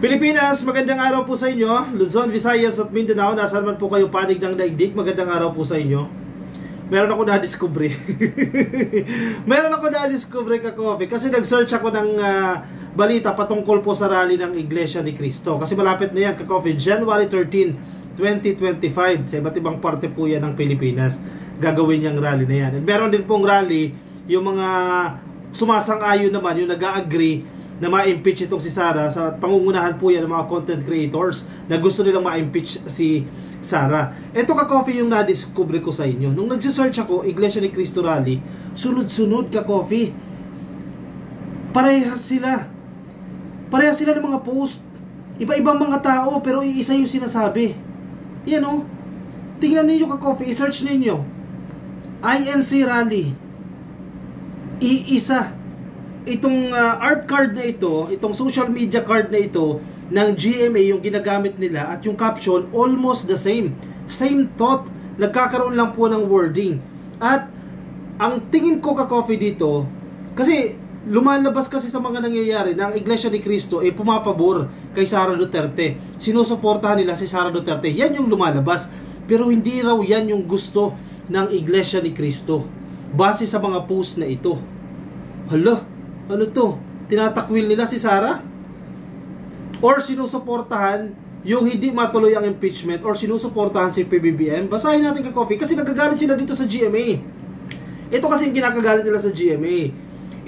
Pilipinas, magandang araw po sa inyo. Luzon, Visayas at Mindanao, nasaan man po kayong panig ng daigdig, magandang araw po sa inyo. Meron ako na-discover ka-coffee kasi nag-search ako ng balita patungkol po sa rally ng Iglesia ni Cristo. Kasi malapit na yan ka-coffee, January 13, 2025. Sa iba't ibang parte po yan ng Pilipinas. Gagawin niyang rally na yan. At meron din pong rally, yung mga sumasang-ayon naman, yung nag-a-agree na ma-impeach itong si Sara. Sa pangungunahan po yan ng mga content creators na gusto nilang ma-impeach si Sara. Ito ka-coffee yung na-discover ko sa inyo. Nung nagsisearch ako, Iglesia ni Cristo Rally, sunod-sunod ka-coffee. Parehas sila ng mga post. Iba-ibang mga tao, pero iisa yung sinasabi. Yan o. Tingnan ninyo ka-coffee, i-search ninyo. INC Rally. Iisa. Itong art card na ito, itong social media card na ito ng GMA yung ginagamit nila at yung caption almost the same. Same thought. Nagkakaroon lang po ng wording. At ang tingin ko ka-coffee dito, kasi lumalabas kasi sa mga nangyayari na ang Iglesia ni Cristo ay pumapabor kay Sara Duterte. Sinusuportahan nila si Sara Duterte. Yan yung lumalabas. Pero hindi raw yan yung gusto ng Iglesia ni Cristo. Base sa mga post na ito. Hala, ano to? Tinatakwil nila si Sara? Or sinusuportahan yung hindi matuloy ang impeachment? Or sinusuportahan si PBBM? Basahin natin ka-coffee kasi nagagalit sila dito sa GMA. Ito kasi yung kinakagalit nila sa GMA.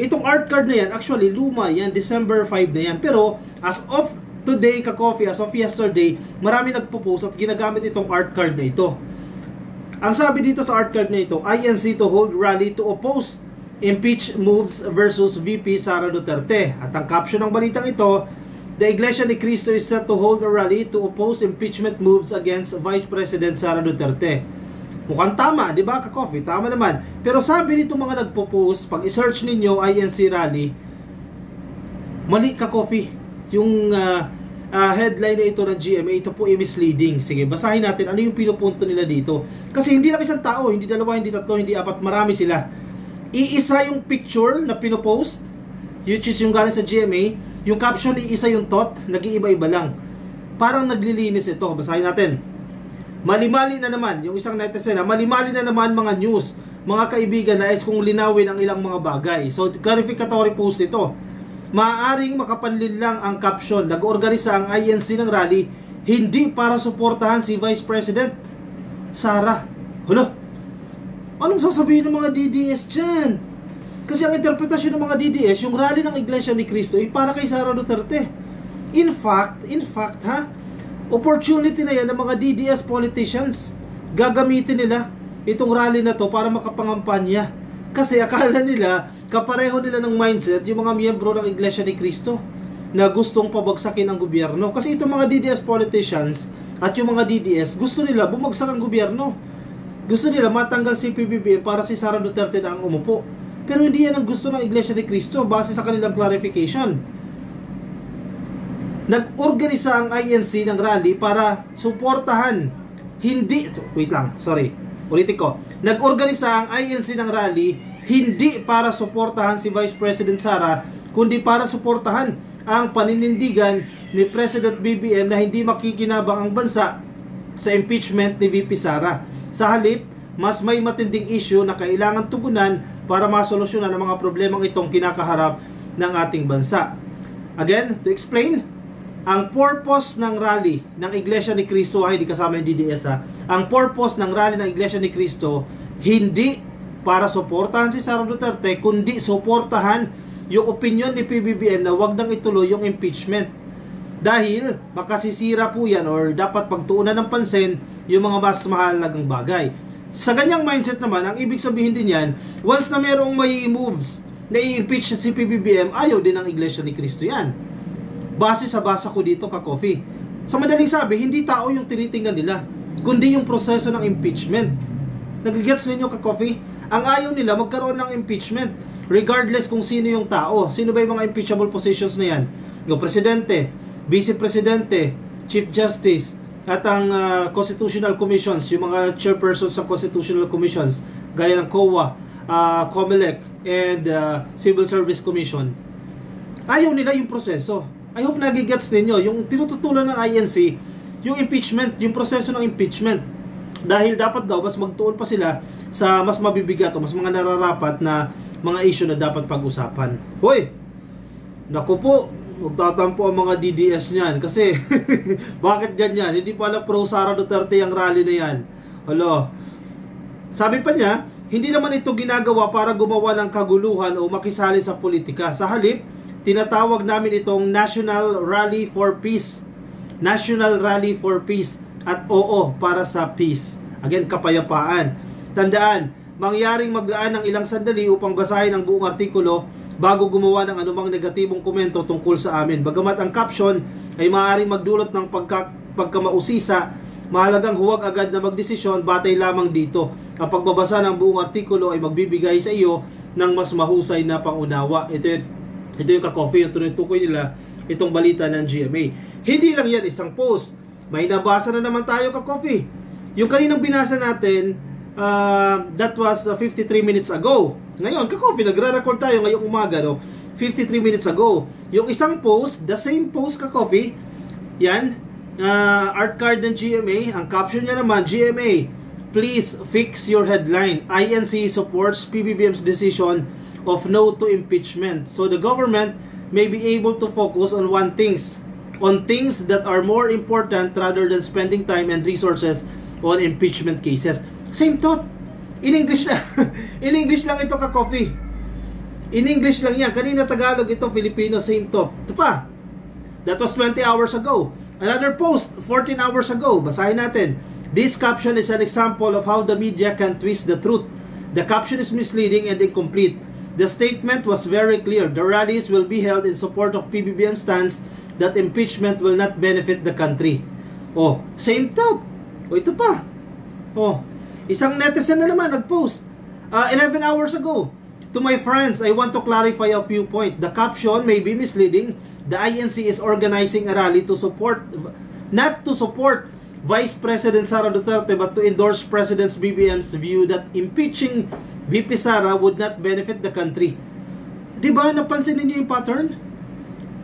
Itong art card na yan, actually luma yan, December 5 na yan. Pero as of today ka-coffee, as of yesterday, marami nagpo-post at ginagamit itong art card na ito. Ang sabi dito sa art card na ito, INC to hold rally to oppose impeach moves versus VP Sara Duterte. At ang caption ng balitang ito, the Iglesia ni Cristo is set to hold a rally to oppose impeachment moves against Vice President Sara Duterte. Mukhang tama, di ba ka-coffee? Tama naman. Pero sabi nito mga nagpo-post, pag i-search ninyo INC rally, mali ka-coffee. Yung headline na ito ng GMA, ito po ay misleading. Sige, basahin natin ano yung pinupunto nila dito. Kasi hindi lang isang tao, hindi dalawa, hindi tatlo, hindi apat, marami sila. Iisa yung picture na pinopost, which is yung galing sa GMA, yung caption iisa yung thought, nag-iiba-iba lang. Parang naglilinis ito. Basahin natin. Mali-mali na naman, yung isang netizen, mali-mali na naman mga news, mga kaibigan, nais kong linawin ang ilang mga bagay. So, clarificatory post ito. Maaaring makapanlin lang ang caption, nag-organisa ang INC ng rally, hindi para suportahan si Vice President Sara. Hulo, anong sasabihin ng mga DDS dyan? Kasi ang interpretasyon ng mga DDS, yung rally ng Iglesia ni Cristo ay para kay Sara Duterte. In fact, opportunity na yan ng mga DDS politicians. Gagamitin nila itong rally na to para makapangampanya. Kasi akala nila, kapareho nila ng mindset yung mga miyembro ng Iglesia ni Cristo na gustong pabagsakin ang gobyerno. Kasi itong mga DDS politicians at yung mga DDS, gusto nila bumagsak ang gobyerno. Gusto nila matanggal si PBBM para si Sara Duterte na ang umupo. Pero hindi yan ang gusto ng Iglesia ni Cristo base sa kanilang clarification. Nag-organisa ang INC ng rally para suportahan. Ulitin ko. Nag-organisa ang INC ng rally hindi para suportahan si Vice President Sara, kundi para suportahan ang paninindigan ni President BBM na hindi makikinabang ang bansa sa impeachment ni VP Sara. Sa halip, mas may matinding issue na kailangan tugunan para masolusyonan ang mga problemang itong kinakaharap ng ating bansa. Again, to explain, ang purpose ng rally ng Iglesia ni Cristo ay hindi kasama yung DDS Ang purpose ng rally ng Iglesia ni Cristo hindi para suportahan si Sara Duterte, kundi suportahan yung opinion ni PBBM na wag nang ituloy yung impeachment. Dahil makasisira po yan or dapat pagtuunan ng pansin yung mga mas mahalagang bagay. Sa ganyang mindset naman, ang ibig sabihin din yan, once na merong may moves na i-impeach si PBBM, ayaw din ng Iglesia ni Cristo yan. Base sa basa ko dito ka-coffee. Sa madaling sabi, hindi tao yung tinitingnan nila, kundi yung proseso ng impeachment. Nagigets ninyo ka-coffee? Ang ayaw nila magkaroon ng impeachment regardless kung sino yung tao. Sino ba yung mga impeachable positions na yan? Yung presidente, vice presidente, chief justice, at ang constitutional commissions, yung mga chairpersons ng constitutional commissions, gaya ng COA, COMELEC, and Civil Service Commission. Ayaw nila yung proseso. I hope nagigets ninyo. Yung tinututulan ng INC, yung impeachment, yung proseso ng impeachment. Dahil dapat daw, mas magtuon pa sila sa mas mabibigat o mas mga nararapat na mga issue na dapat pag-usapan. Hoy! Naku po, magtatampo ang mga DDS niyan. Kasi, bakit ganyan? Hindi pala pro Sara Duterte ang rally na yan. Hello? Sabi pa niya, hindi naman ito ginagawa para gumawa ng kaguluhan o makisali sa politika. Sa halip, tinatawag namin itong National Rally for Peace. National Rally for Peace. At oo, para sa peace. Again, kapayapaan. Tandaan, mangyaring maglaan ng ilang sandali upang basahin ang buong artikulo bago gumawa ng anumang negatibong komento tungkol sa amin. Bagamat ang caption ay maaaring magdulot ng pagkamausisa, mahalagang huwag agad na magdesisyon batay lamang dito. Ang pagbabasa ng buong artikulo ay magbibigay sa iyo ng mas mahusay na pangunawa. Ito yung ka-coffee, yung tinutukoy nila itong balita ng GMA. Hindi lang yan isang post. May nabasa na naman tayo ka-coffee. Yung kaninang binasa natin, that was 53 minutes ago. Ngayon, ka-coffee, nagre-record tayo ngayong umaga, no? 53 minutes ago. Yung isang post, the same post ka-coffee, yan, art card ng GMA, ang caption niya naman, GMA, please fix your headline. INC supports PBBM's decision of no to impeachment. So the government may be able to focus on things that are more important rather than spending time and resources on impeachment cases. Same thought. In English lang. In English lang ito ka-coffee. In English lang yan. Kanina Tagalog, ito Filipino, same thought. Ito pa. That was 20 hours ago. Another post, 14 hours ago. Basahin natin. This caption is an example of how the media can twist the truth. The caption is misleading and incomplete. The statement was very clear. The rallies will be held in support of PBBM stance that impeachment will not benefit the country. Oh, same thought. Oh, ito pa. Oh, isang netizen na naman nag-post. 11 hours ago. To my friends, I want to clarify a few points. The caption may be misleading. The INC is organizing a rally to support, not to support Vice President Sara Duterte, but to endorse President BBM's view that impeaching VP Sara would not benefit the country. Diba, napansin niyo yung pattern?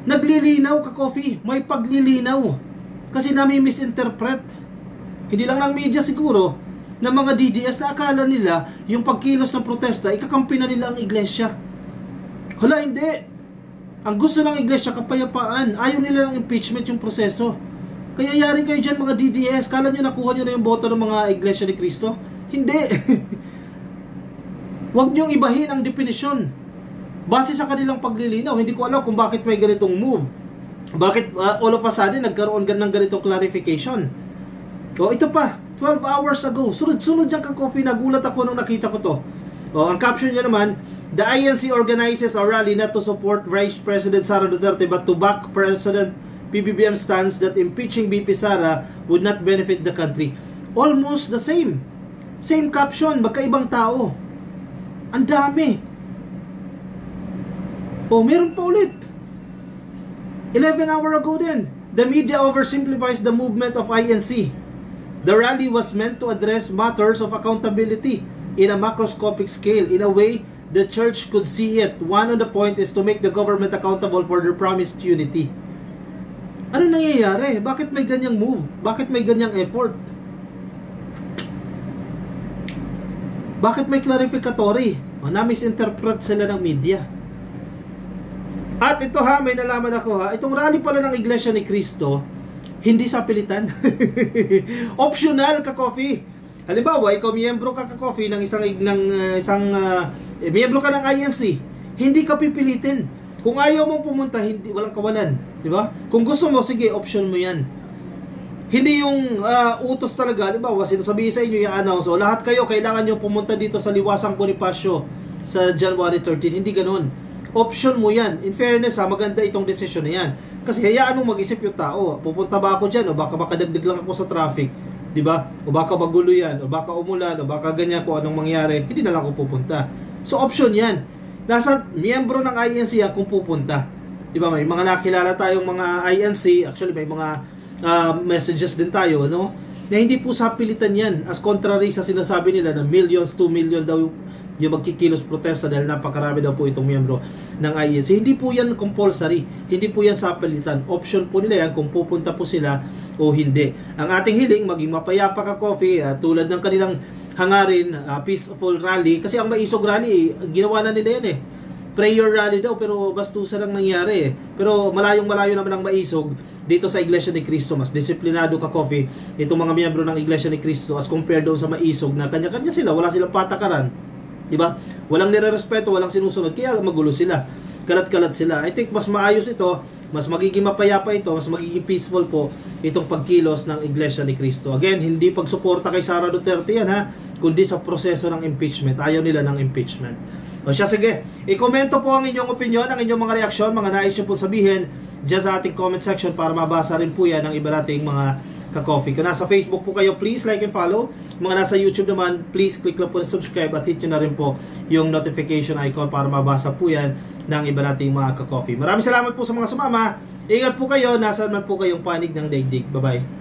Naglilinaw ka-coffee, may paglilinaw. Kasi nami-misinterpret. Hindi lang ng media siguro, ng mga DDS na akala nila yung pagkilos ng protesta, ikakampi na nila ang iglesia. Hala, hindi. Ang gusto ng iglesia, kapayapaan. Ayaw nila ng impeachment yung proseso. Kaya yari kayo dyan mga DDS. Kala nyo nakuha nyo na yung boto ng mga iglesia ni Cristo? Hindi. Huwag nyong ibahin ang definisyon. Base sa kanilang paglilinaw, hindi ko alam kung bakit may ganitong move. Bakit all of a sudden nagkaroon ng ganitong clarification. O ito pa, 12 hours ago, sunod-sunod yung ka-coffee, nagulat ako nung nakita ko to. O, ang caption niya naman, the INC organizes a rally not to support Vice President Sara Duterte but to back President PBBM stance that impeaching VP Sara would not benefit the country. Almost the same. Same caption, magkaibang tao. Ang dami. O, meron pa ulit. 11 hours ago din. The media oversimplifies the movement of INC. The rally was meant to address matters of accountability in a macroscopic scale. In a way, the church could see it. One of the point is to make the government accountable for their promised unity. Ano nangyayari? Bakit may ganyang move? Bakit may ganyang effort? Bakit may clarificatory? Na-misinterpret sila ng media. At ito ha, may nalaman ako ha. Itong rally pala ng Iglesia ni Cristo, hindi sa pilitan. Optional ka-coffee. Halimbawa, ikaw miyembro ka ka-coffee ng miyembro ka ng INC, hindi ka pipilitin. Kung ayaw mong pumunta, hindi, walang kawalan, di ba? Kung gusto mo, sige, option mo 'yan. Hindi yung utos talaga, halimbawa, sinasabihin sa inyo i-announce, so lahat kayo kailangan niyo pumunta dito sa Liwasang Bonifacio sa January 13. Hindi ganoon. Option mo yan. In fairness maganda itong decision na yan. Kasi hayaan mo mag-isip yung tao. Pupunta ba ako dyan? O baka makadagdag lang ako sa traffic. Diba? O baka magulo yan. O baka umulan. O baka ganyan kung anong mangyari. Hindi na lang ako pupunta. So option yan. Nasa miyembro ng INC kung pupunta. Diba? May mga nakilala tayong mga INC. Actually may mga messages din tayo. No? Na hindi po sa pilitan yan. As contrary sa sinasabi nila na millions, 2 million daw yung magkikilos protesta dahil napakarami daw po itong miyembro ng IEC. Hindi po yan compulsory, hindi po yan sapilitan. Option po nila yan kung pupunta po sila o hindi. Ang ating hiling, maging mapayapa ka coffee, tulad ng kanilang hangarin, peaceful rally, kasi ang Maisog rally, ginawa na nila yan prayer rally daw, pero bastusan lang nangyari Pero malayong-malayo naman ang Maisog dito sa Iglesia ni Cristo. Mas disiplinado ka coffee itong mga miyembro ng Iglesia ni Cristo as compared doon sa Maisog na kanya-kanya sila, wala silang patakaran, diba? Walang nirerespeto, walang sinusunod, kaya magulo sila, kalat-kalat sila. I think mas maayos ito, mas magiging mapayapa ito, mas magiging peaceful po itong pagkilos ng Iglesia ni Cristo. Again, hindi pagsuporta kay Sara Duterte yan kundi sa proseso ng impeachment. Ayaw nila ng impeachment. O siya, sige, i-komento po ang inyong opinion, ang inyong mga reaksyon, mga nais nyo po sabihin dyan sa ating comment section para mabasa rin po yan ng iba nating mga ka-coffee. Kung nasa Facebook po kayo, please like and follow. Mga nasa YouTube naman, please click lang po na subscribe at hit nyo na rin po yung notification icon para mabasa po yan ng iba nating mga ka-coffee. Maraming salamat po sa mga sumama. Ingat po kayo, nasaan man po kayong panig ng daigdig. Bye-bye.